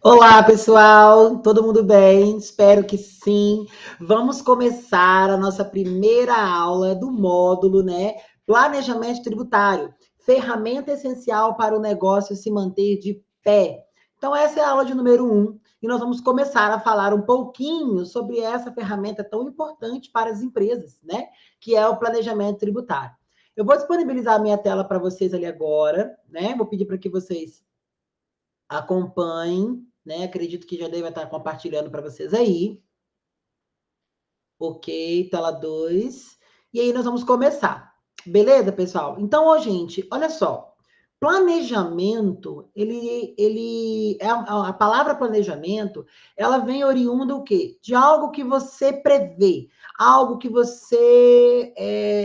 Olá, pessoal, todo mundo bem? Espero que sim. Vamos começar a nossa primeira aula do módulo, né? Planejamento tributário, ferramenta essencial para o negócio se manter de pé. Então, essa é a aula de número 1 e nós vamos começar a falar um pouquinho sobre essa ferramenta tão importante para as empresas, né? Que é o planejamento tributário. Eu vou disponibilizar a minha tela para vocês ali agora, né? Vou pedir para que vocês acompanhem, né? Acredito que já deve estar compartilhando para vocês aí. Ok, tela 2. E aí nós vamos começar. Beleza, pessoal? Então, ó, gente, olha só. Planejamento, a palavra planejamento, ela vem oriunda do quê? De algo que você prevê, algo que você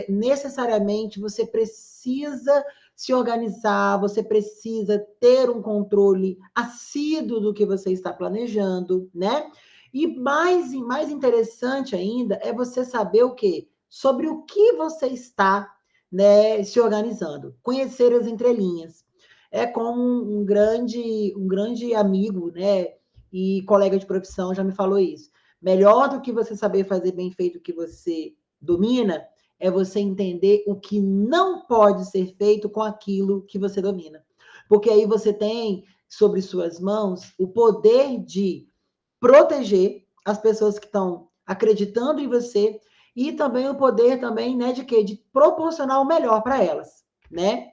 necessariamente você precisa se organizar, você precisa ter um controle assíduo do que você está planejando, né? E mais interessante ainda é você saber o quê? Sobre o que você está, né, se organizando. Conhecer as entrelinhas. É como um grande amigo, né, e colega de profissão já me falou isso. Melhor do que você saber fazer bem feito o que você domina, é você entender o que não pode ser feito com aquilo que você domina. Porque aí você tem sobre suas mãos o poder de proteger as pessoas que estão acreditando em você e também o poder também, né, de quê? De proporcionar o melhor para elas, né?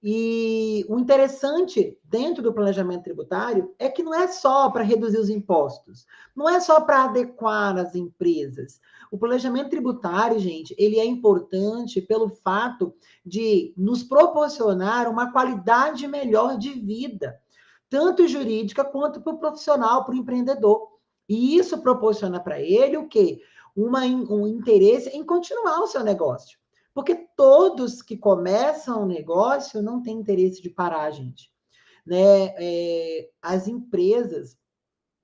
E o interessante dentro do planejamento tributário é que não é só para reduzir os impostos, não é só para adequar as empresas. O planejamento tributário, gente, ele é importante pelo fato de nos proporcionar uma qualidade melhor de vida, tanto jurídica quanto para o profissional, para o empreendedor. E isso proporciona para ele o quê? Um interesse em continuar o seu negócio. Porque todos que começam um negócio não têm interesse de parar, gente. Né? As empresas,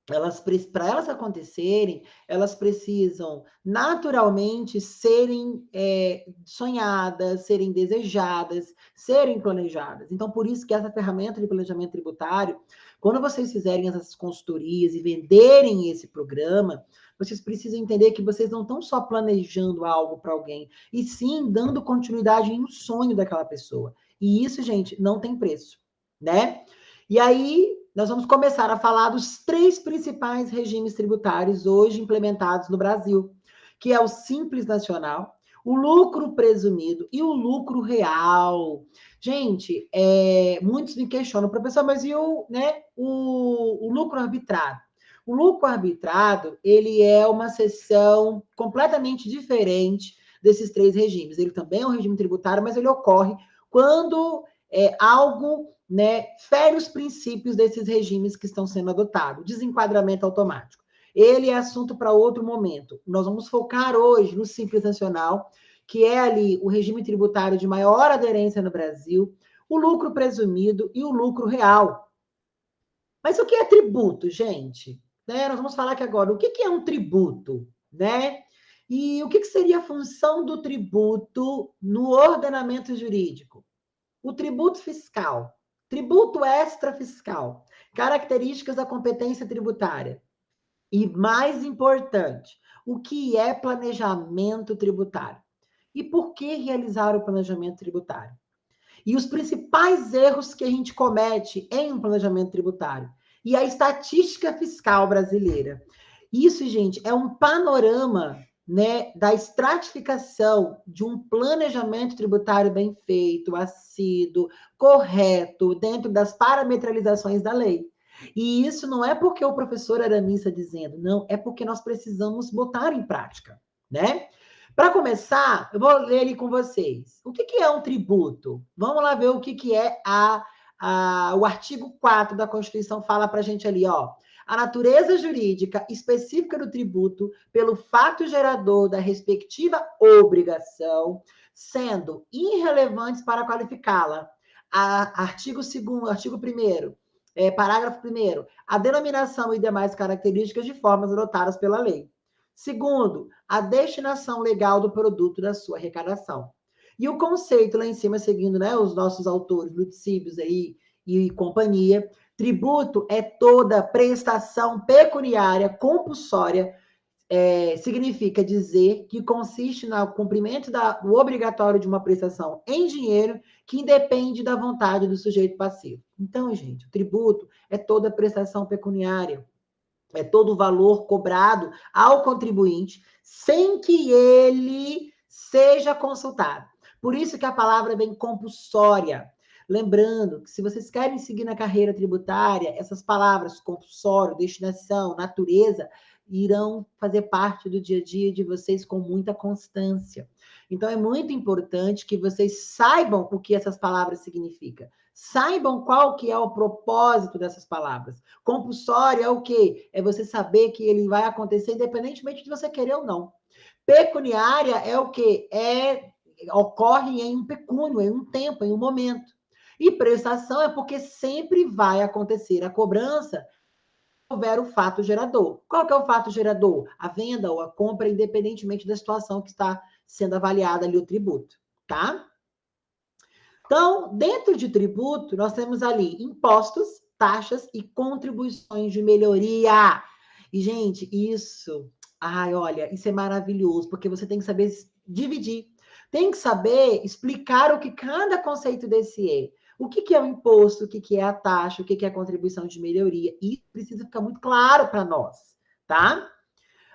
para elas acontecerem, elas precisam naturalmente serem sonhadas, serem desejadas, serem planejadas. Então, por isso que essa ferramenta de planejamento tributário, quando vocês fizerem essas consultorias e venderem esse programa, vocês precisam entender que vocês não estão só planejando algo para alguém, e sim dando continuidade em um sonho daquela pessoa. E isso, gente, não tem preço, né? E aí, nós vamos começar a falar dos 3 principais regimes tributários hoje implementados no Brasil, que é o Simples Nacional, o lucro presumido e o lucro real. Gente, muitos me questionam, professor, mas e o lucro arbitrado? O lucro arbitrado, ele é uma seção completamente diferente desses 3 regimes. Ele também é um regime tributário, mas ele ocorre quando algo, né, fere os princípios desses regimes que estão sendo adotados. Desenquadramento automático. Ele é assunto para outro momento. Nós vamos focar hoje no Simples Nacional, que é ali o regime tributário de maior aderência no Brasil, o lucro presumido e o lucro real. Mas o que é tributo, gente? Né? Nós vamos falar aqui agora. O que é um tributo? Né? E o que seria a função do tributo no ordenamento jurídico? O tributo fiscal, tributo extrafiscal, características da competência tributária. E mais importante, o que é planejamento tributário? E por que realizar o planejamento tributário? E os principais erros que a gente comete em um planejamento tributário. E a estatística fiscal brasileira. Isso, gente, é um panorama, né, da estratificação de um planejamento tributário bem feito, assíduo, correto, dentro das parametralizações da lei. E isso não é porque o professor Aramis está dizendo, não, é porque nós precisamos botar em prática, né? Para começar, eu vou ler ele com vocês. O que é um tributo? Vamos lá ver o que é o artigo 4 da Constituição fala para a gente ali, ó. A natureza jurídica específica do tributo pelo fato gerador da respectiva obrigação, sendo irrelevantes para qualificá-la. Artigo 2º, artigo 1º, parágrafo 1º, a denominação e demais características de formas adotadas pela lei. Segundo, a destinação legal do produto da sua arrecadação. E o conceito lá em cima, seguindo, né, os nossos autores, Lutzíbios aí e companhia, Tributo é toda prestação pecuniária compulsória, significa dizer que consiste no cumprimento do obrigatório de uma prestação em dinheiro que independe da vontade do sujeito passivo. Então, gente, o tributo é toda prestação pecuniária, é todo o valor cobrado ao contribuinte sem que ele seja consultado. Por isso que a palavra vem compulsória. Lembrando que se vocês querem seguir na carreira tributária, essas palavras compulsório, destinação, natureza, irão fazer parte do dia a dia de vocês com muita constância. Então, é muito importante que vocês saibam o que essas palavras significam. Saibam qual que é o propósito dessas palavras. Compulsório é o quê? É você saber que ele vai acontecer independentemente de você querer ou não. Pecuniária é o quê? Ocorre em um pecúnio, em um tempo, em um momento. E prestação é porque sempre vai acontecer a cobrança se houver o fato gerador. Qual que é o fato gerador? A venda ou a compra, independentemente da situação que está sendo avaliada ali o tributo, tá? Então, dentro de tributo, nós temos ali impostos, taxas e contribuições de melhoria. E, gente, olha, isso é maravilhoso, porque você tem que saber dividir. Tem que saber explicar o que cada conceito desse é. O que é o imposto, o que é a taxa, o que é a contribuição de melhoria. Isso precisa ficar muito claro para nós, tá?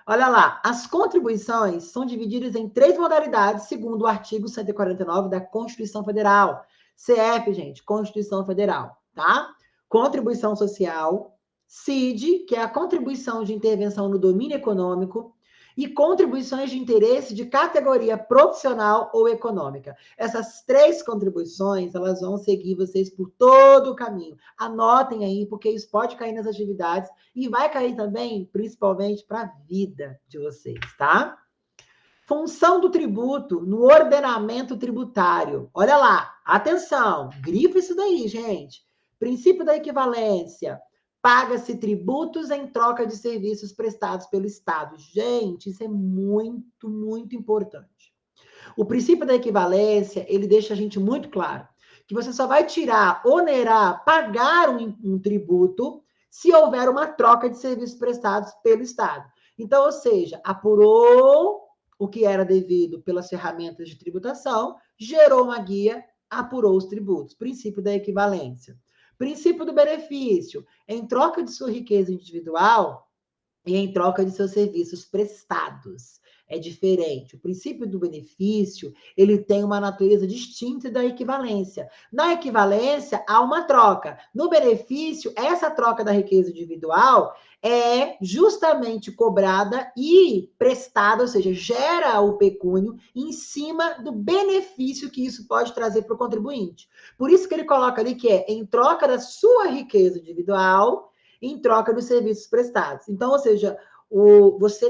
Olha lá, as contribuições são divididas em 3 modalidades, segundo o artigo 149 da Constituição Federal. CF, gente, Constituição Federal, tá? Contribuição social, CID, que é a contribuição de intervenção no domínio econômico, e contribuições de interesse de categoria profissional ou econômica. Essas 3 contribuições, elas vão seguir vocês por todo o caminho. Anotem aí, porque isso pode cair nas atividades e vai cair também, principalmente, para a vida de vocês, tá? Função do tributo no ordenamento tributário. Olha lá, atenção, grifa isso daí, gente. Princípio da equivalência. Paga-se tributos em troca de serviços prestados pelo Estado. Gente, isso é muito, muito importante. O princípio da equivalência, ele deixa a gente muito claro que você só vai tirar, onerar, pagar um tributo se houver uma troca de serviços prestados pelo Estado. Então, ou seja, apurou o que era devido pelas ferramentas de tributação, gerou uma guia, apurou os tributos. Princípio da equivalência. Princípio do benefício. Em troca de sua riqueza individual e em troca de seus serviços prestados. É diferente. O princípio do benefício, ele tem uma natureza distinta da equivalência. Na equivalência, há uma troca. No benefício, essa troca da riqueza individual é justamente cobrada e prestada, ou seja, gera o pecúnio em cima do benefício que isso pode trazer para o contribuinte. Por isso que ele coloca ali que é em troca da sua riqueza individual, em troca dos serviços prestados. Então, ou seja,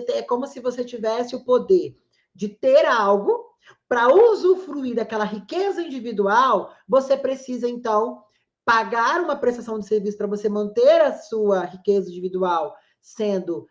é como se você tivesse o poder de ter algo para usufruir daquela riqueza individual, você precisa, então, pagar uma prestação de serviço para você manter a sua riqueza individual sendo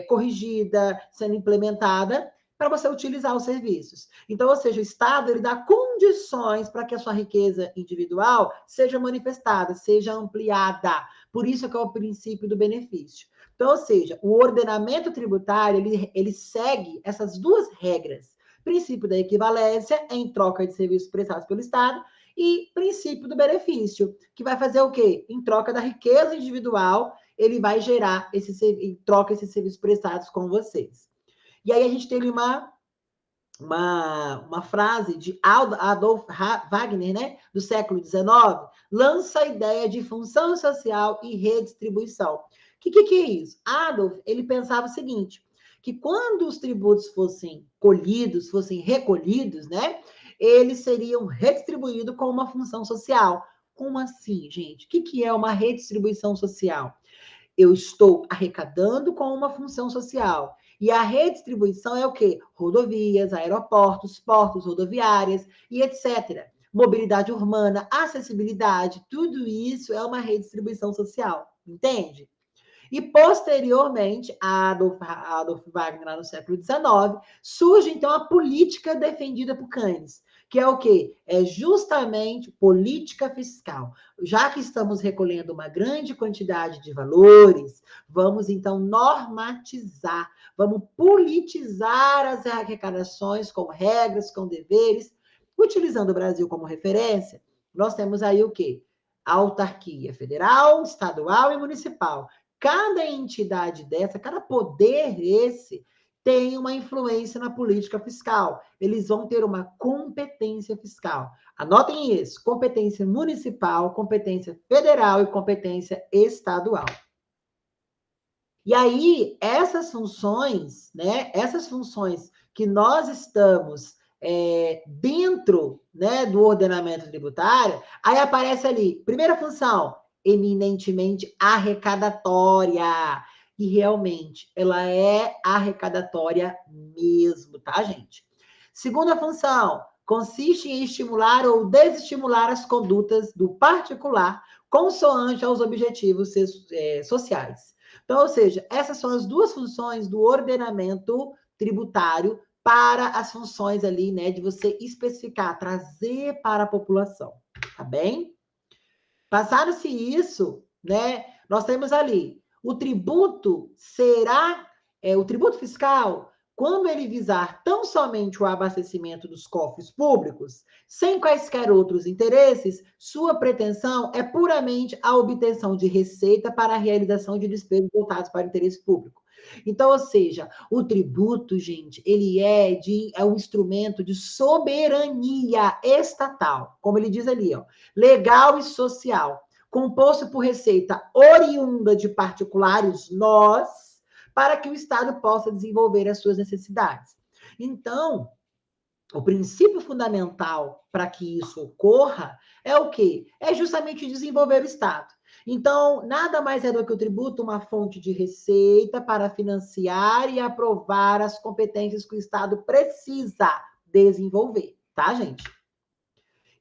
corrigida, sendo implementada, para você utilizar os serviços. Então, ou seja, o Estado ele dá condições para que a sua riqueza individual seja manifestada, seja ampliada. Por isso que é o princípio do benefício. Então, ou seja, o ordenamento tributário, ele segue essas 2 regras. Princípio da equivalência em troca de serviços prestados pelo Estado e princípio do benefício, que vai fazer o quê? Em troca da riqueza individual, ele vai gerar em troca esses serviços prestados com vocês. E aí a gente tem uma frase de Adolf Wagner, né, do século XIX, lança a ideia de função social e redistribuição. O que é isso? Adolf, ele pensava o seguinte, que quando os tributos fossem colhidos, fossem recolhidos, né, eles seriam redistribuídos com uma função social. Como assim, gente? O que é uma redistribuição social? Eu estou arrecadando com uma função social. E a redistribuição é o quê? Rodovias, aeroportos, portos, rodoviárias e etc. Mobilidade urbana, acessibilidade, tudo isso é uma redistribuição social, entende? E, posteriormente, Adolf Wagner, lá no século XIX, surge, então, a política defendida por Keynes, que é o quê? É justamente política fiscal. Já que estamos recolhendo uma grande quantidade de valores, vamos então normatizar, vamos politizar as arrecadações com regras, com deveres, utilizando o Brasil como referência. Nós temos aí o quê? Autarquia federal, estadual e municipal. Cada entidade dessa, cada poder esse, tem uma influência na política fiscal. Eles vão ter uma competência fiscal. Anotem isso: competência municipal, competência federal e competência estadual. E aí, essas funções, né? Essas funções que nós estamos dentro, né, do ordenamento tributário, aí aparece ali, primeira função, eminentemente arrecadatória. E realmente, ela é arrecadatória mesmo, tá, gente? Segunda função, consiste em estimular ou desestimular as condutas do particular consoante aos objetivos sociais. Então, ou seja, essas são as duas funções do ordenamento tributário para as funções ali, né, de você especificar, trazer para a população, tá bem? Passado-se isso, né, nós temos ali, o tributo será, o tributo fiscal, quando ele visar tão somente o abastecimento dos cofres públicos, sem quaisquer outros interesses, sua pretensão é puramente a obtenção de receita para a realização de despesas voltadas para o interesse público. Então, ou seja, o tributo, gente, ele é um instrumento de soberania estatal, como ele diz ali, ó, legal e social, composto por receita oriunda de particulares, nós, para que o Estado possa desenvolver as suas necessidades. Então, o princípio fundamental para que isso ocorra é o quê? É justamente desenvolver o Estado. Então, nada mais é do que o tributo uma fonte de receita para financiar e aprovar as competências que o Estado precisa desenvolver, tá, gente?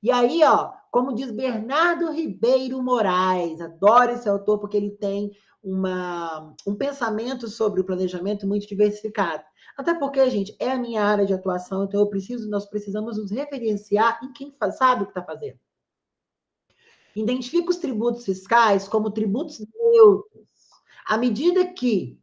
E aí, ó, como diz Bernardo Ribeiro Moraes, adoro esse autor porque ele tem um pensamento sobre o planejamento muito diversificado. Até porque, gente, é a minha área de atuação, então nós precisamos nos referenciar em quem sabe o que está fazendo. Identifica os tributos fiscais como tributos neutros, à medida que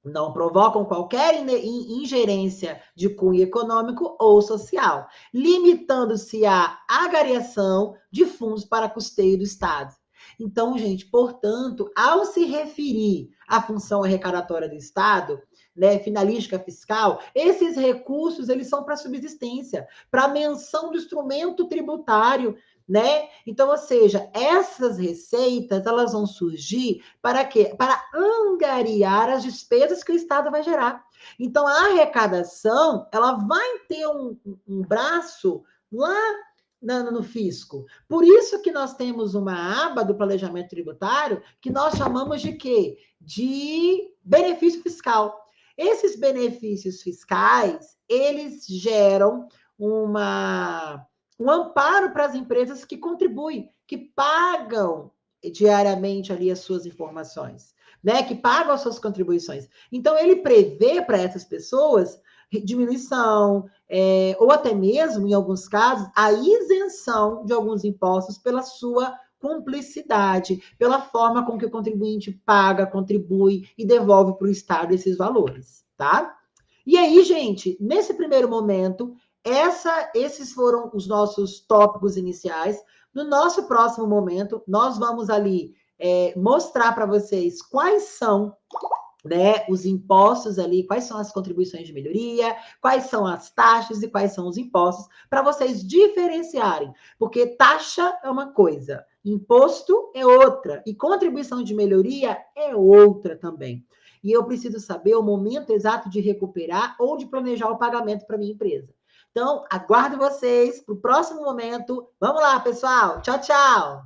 não provocam qualquer ingerência de cunho econômico ou social, limitando-se à agariação de fundos para custeio do Estado. Então, gente, portanto, ao se referir à função arrecadatória do Estado, né, finalística fiscal, esses recursos eles são para subsistência, para menção do instrumento tributário, né? Então, ou seja, essas receitas elas vão surgir para quê? Para angariar as despesas que o Estado vai gerar. Então, a arrecadação ela vai ter um braço lá no fisco. Por isso que nós temos uma aba do planejamento tributário que nós chamamos de quê? De benefício fiscal. Esses benefícios fiscais, eles geram um amparo para as empresas que contribuem, que pagam diariamente ali as suas informações, né? Que pagam as suas contribuições. Então, ele prevê para essas pessoas diminuição, ou até mesmo, em alguns casos, a isenção de alguns impostos pela sua cumplicidade, pela forma com que o contribuinte paga, contribui e devolve para o Estado esses valores, tá? E aí, gente, nesse primeiro momento, esses foram os nossos tópicos iniciais. No nosso próximo momento, nós vamos ali mostrar para vocês quais são, né, os impostos ali, quais são as contribuições de melhoria, quais são as taxas e quais são os impostos, para vocês diferenciarem, porque taxa é uma coisa, imposto é outra, e contribuição de melhoria é outra também. E eu preciso saber o momento exato de recuperar ou de planejar o pagamento para minha empresa. Então, aguardo vocês para o próximo momento. Vamos lá, pessoal. Tchau, tchau.